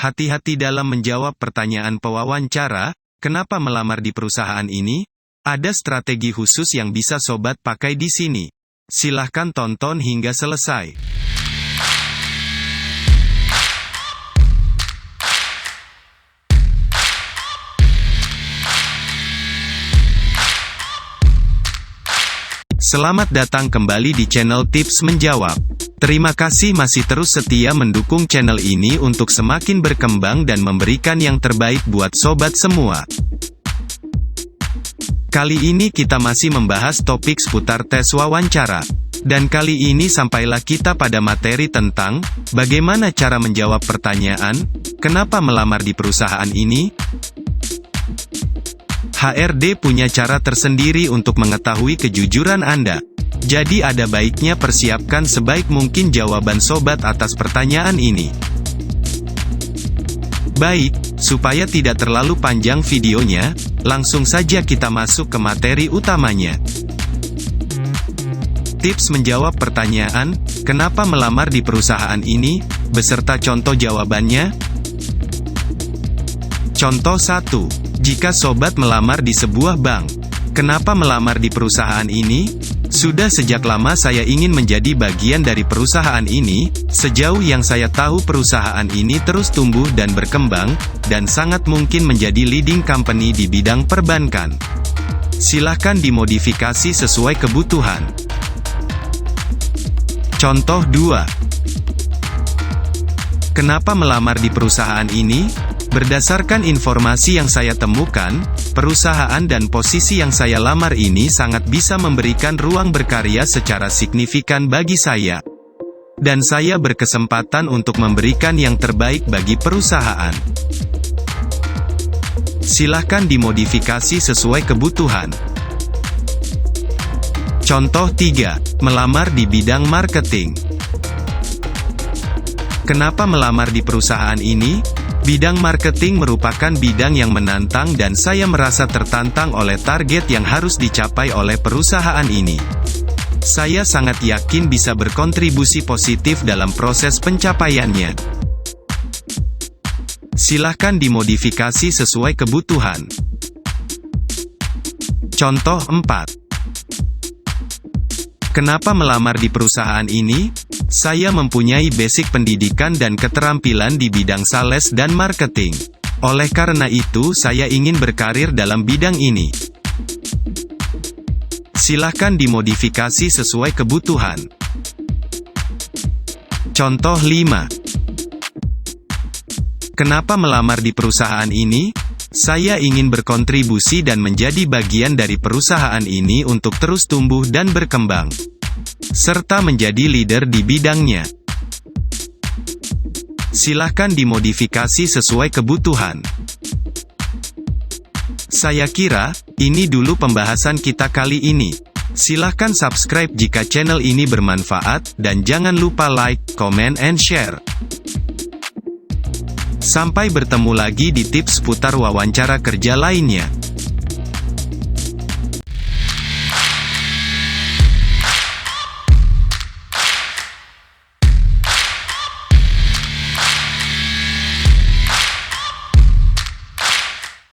Hati-hati dalam menjawab pertanyaan pewawancara, kenapa melamar di perusahaan ini? Ada strategi khusus yang bisa sobat pakai di sini. Silahkan tonton hingga selesai. Selamat datang kembali di channel Tips Menjawab. Terima kasih masih terus setia mendukung channel ini untuk semakin berkembang dan memberikan yang terbaik buat sobat semua. Kali ini kita masih membahas topik seputar tes wawancara. Dan kali ini sampailah kita pada materi tentang bagaimana cara menjawab pertanyaan, kenapa melamar di perusahaan ini? HRD punya cara tersendiri untuk mengetahui kejujuran Anda. Jadi ada baiknya persiapkan sebaik mungkin jawaban sobat atas pertanyaan ini. Baik, supaya tidak terlalu panjang videonya, langsung saja kita masuk ke materi utamanya. Tips menjawab pertanyaan, kenapa melamar di perusahaan ini, beserta contoh jawabannya. Contoh 1. Jika sobat melamar di sebuah bank, kenapa melamar di perusahaan ini? Sudah sejak lama saya ingin menjadi bagian dari perusahaan ini. Sejauh yang saya tahu perusahaan ini terus tumbuh dan berkembang, dan sangat mungkin menjadi leading company di bidang perbankan. Silahkan dimodifikasi sesuai kebutuhan. Contoh 2. Kenapa melamar di perusahaan ini? Berdasarkan informasi yang saya temukan, perusahaan dan posisi yang saya lamar ini sangat bisa memberikan ruang berkarya secara signifikan bagi saya. Dan saya berkesempatan untuk memberikan yang terbaik bagi perusahaan. Silahkan dimodifikasi sesuai kebutuhan. Contoh 3. Melamar di bidang marketing. Kenapa melamar di perusahaan ini? Bidang marketing merupakan bidang yang menantang dan saya merasa tertantang oleh target yang harus dicapai oleh perusahaan ini. Saya sangat yakin bisa berkontribusi positif dalam proses pencapaiannya. Silahkan dimodifikasi sesuai kebutuhan. Contoh 4. Kenapa melamar di perusahaan ini? Saya mempunyai basic pendidikan dan keterampilan di bidang sales dan marketing. Oleh karena itu saya ingin berkarir dalam bidang ini. Silahkan dimodifikasi sesuai kebutuhan. Contoh 5. Kenapa melamar di perusahaan ini? Saya ingin berkontribusi dan menjadi bagian dari perusahaan ini untuk terus tumbuh dan berkembang, serta menjadi leader di bidangnya. Silahkan dimodifikasi sesuai kebutuhan. Saya kira, ini dulu pembahasan kita kali ini. Silahkan subscribe jika channel ini bermanfaat, dan jangan lupa like, comment, and share. Sampai bertemu lagi di tips seputar wawancara kerja lainnya.